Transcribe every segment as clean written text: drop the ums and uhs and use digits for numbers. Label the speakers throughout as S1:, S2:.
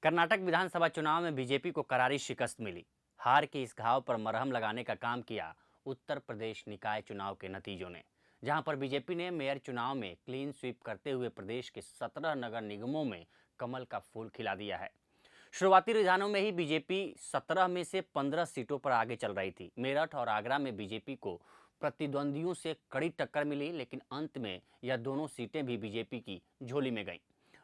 S1: कर्नाटक विधानसभा चुनाव में बीजेपी को करारी शिकस्त मिली। हार के इस घाव पर मरहम लगाने का काम किया उत्तर प्रदेश निकाय चुनाव के नतीजों ने, जहां पर बीजेपी ने मेयर चुनाव में क्लीन स्वीप करते हुए प्रदेश के 17 नगर निगमों में कमल का फूल खिला दिया है। शुरुआती रुझानों में ही बीजेपी 17 में से 15 सीटों पर आगे चल रही थी। मेरठ और आगरा में बीजेपी को प्रतिद्वंदियों से कड़ी टक्कर मिली, लेकिन अंत में यह दोनों सीटें भी बीजेपी की झोली में गईं।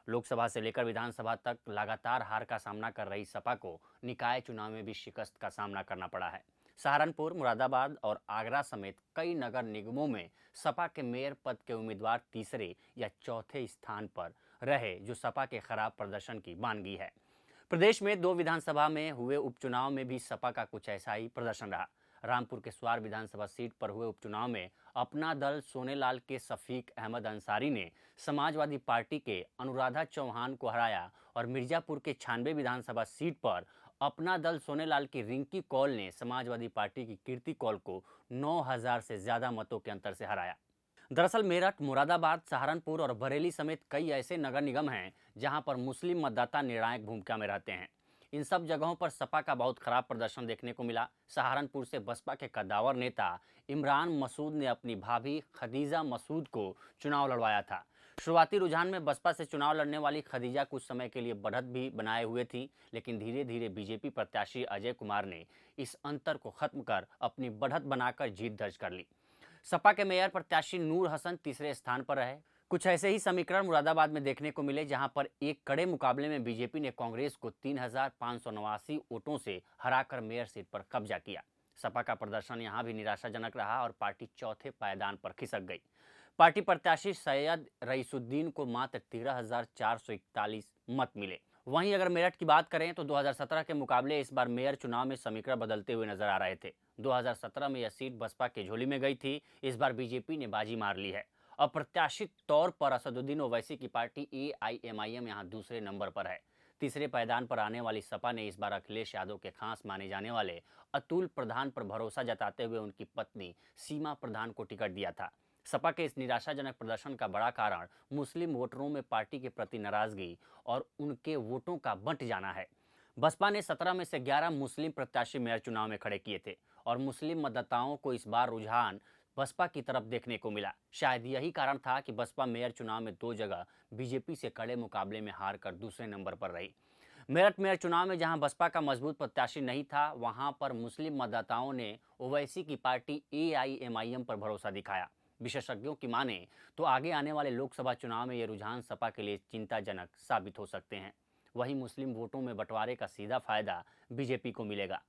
S1: लोकसभा से लेकर विधानसभा तक लगातार हार का सामना कर रही सपा को निकाय चुनाव में भी शिकस्त का सामना करना पड़ा है। सहारनपुर, मुरादाबाद और आगरा समेत कई नगर निगमों में सपा के मेयर पद के उम्मीदवार तीसरे या चौथे स्थान पर रहे, जो सपा के खराब प्रदर्शन की मानगी है। प्रदेश में 2 विधानसभा में हुए उपचुनाव में भी सपा का कुछ ऐसा ही प्रदर्शन रहा। रामपुर के स्वार विधानसभा सीट पर हुए उपचुनाव में अपना दल सोनेलाल के शफीक अहमद अंसारी ने समाजवादी पार्टी के अनुराधा चौहान को हराया और मिर्जापुर के 96 विधानसभा सीट पर अपना दल सोनेलाल की रिंकी कौल ने समाजवादी पार्टी की कीर्ति कौल को 9,000 से ज्यादा मतों के अंतर से हराया। दरअसल मेरठ, मुरादाबाद, सहारनपुर और बरेली समेत कई ऐसे नगर निगम हैं जहां पर मुस्लिम मतदाता निर्णायक भूमिका में रहते हैं। इन सब जगहों पर सपा का बहुत खराब प्रदर्शन देखने को मिला। सहारनपुर से बसपा के कद्दावर नेता इमरान मसूद ने अपनी भाभी खदीजा मसूद को चुनाव लड़वाया था। शुरुआती रुझान में बसपा से चुनाव लड़ने वाली खदीजा कुछ समय के लिए बढ़त भी बनाए हुए थी, लेकिन धीरे धीरे बीजेपी प्रत्याशी अजय कुमार ने इस अंतर को खत्म कर अपनी बढ़त बनाकर जीत दर्ज कर ली। सपा के मेयर प्रत्याशी नूर हसन तीसरे स्थान पर रहे। कुछ ऐसे ही समीकरण मुरादाबाद में देखने को मिले, जहां पर एक कड़े मुकाबले में बीजेपी ने कांग्रेस को 3,589 वोटों से हराकर मेयर सीट पर कब्जा किया। सपा का प्रदर्शन यहां भी निराशाजनक रहा और पार्टी चौथे पायदान पर खिसक गई। पार्टी प्रत्याशी सैयद रईसुद्दीन को मात्र 13,441 मत मिले। वहीं अगर मेरठ की बात करें तो 2017 के मुकाबले इस बार मेयर चुनाव में समीकरण बदलते हुए नजर आ रहे थे। 2017 में यह सीट बसपा की झोली में गई थी, इस बार बीजेपी ने बाजी मार ली है। अप्रत्याशित तौर पर असदुद्दीन ओवैसी की पार्टी एआईएमआईएम यहां दूसरे नंबर पर है। तीसरे पायदान पर आने वाली सपा ने इस बार अखिलेश यादव के खास माने जाने वाले अतुल प्रधान पर भरोसा जताते हुए उनकी पत्नी सीमा प्रधान को टिकट दिया था। सपा के इस निराशाजनक प्रदर्शन का बड़ा कारण मुस्लिम वोटरों में पार्टी के प्रति नाराजगी और उनके वोटों का बंट जाना है। बसपा ने 17 में से 11 मुस्लिम प्रत्याशी मेयर चुनाव में खड़े किए थे और मुस्लिम मतदाताओं को इस बार रुझान बसपा की तरफ देखने को मिला। शायद यही कारण था कि बसपा मेयर चुनाव में 2 जगह बीजेपी से कड़े मुकाबले में हार कर दूसरे नंबर पर रही। मेरठ मेयर चुनाव में जहां बसपा का मजबूत प्रत्याशी नहीं था, वहां पर मुस्लिम मतदाताओं ने ओवैसी की पार्टी एआईएमआईएम पर भरोसा दिखाया। विशेषज्ञों की माने तो आगे आने वाले लोकसभा चुनाव में ये रुझान सपा के लिए चिंताजनक साबित हो सकते हैं। वहीं मुस्लिम वोटों में बंटवारे का सीधा फायदा बीजेपी को मिलेगा।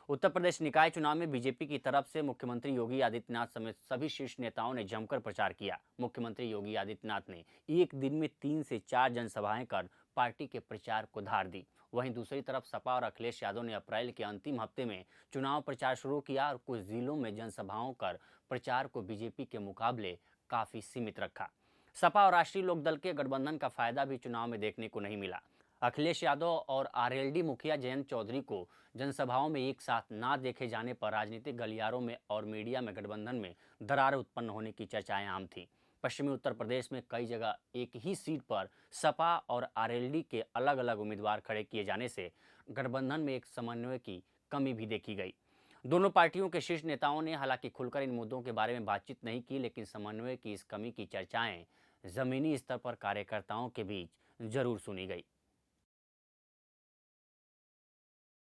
S1: उत्तर प्रदेश निकाय चुनाव में बीजेपी की तरफ से मुख्यमंत्री योगी आदित्यनाथ समेत सभी शीर्ष नेताओं ने जमकर प्रचार किया। मुख्यमंत्री योगी आदित्यनाथ ने एक दिन में 3 से 4 जनसभाएं कर पार्टी के प्रचार को धार दी। वहीं दूसरी तरफ सपा और अखिलेश यादव ने अप्रैल के अंतिम हफ्ते में चुनाव प्रचार शुरू किया और कुछ जिलों में जनसभाओं कर प्रचार को बीजेपी के मुकाबले काफी सीमित रखा। सपा और राष्ट्रीय लोकदल के गठबंधन का फायदा भी चुनाव में देखने को नहीं मिला। अखिलेश यादव और आरएलडी मुखिया जयंत चौधरी को जनसभाओं में एक साथ ना देखे जाने पर राजनीतिक गलियारों में और मीडिया में गठबंधन में दरार उत्पन्न होने की चर्चाएं आम थी। पश्चिमी उत्तर प्रदेश में कई जगह एक ही सीट पर सपा और आरएलडी के अलग अलग उम्मीदवार खड़े किए जाने से गठबंधन में एक समन्वय की कमी भी देखी गई। दोनों पार्टियों के शीर्ष नेताओं ने हालांकि खुलकर इन मुद्दों के बारे में बातचीत नहीं की, लेकिन समन्वय की इस कमी की चर्चाएं जमीनी स्तर पर कार्यकर्ताओं के बीच जरूर सुनी गई।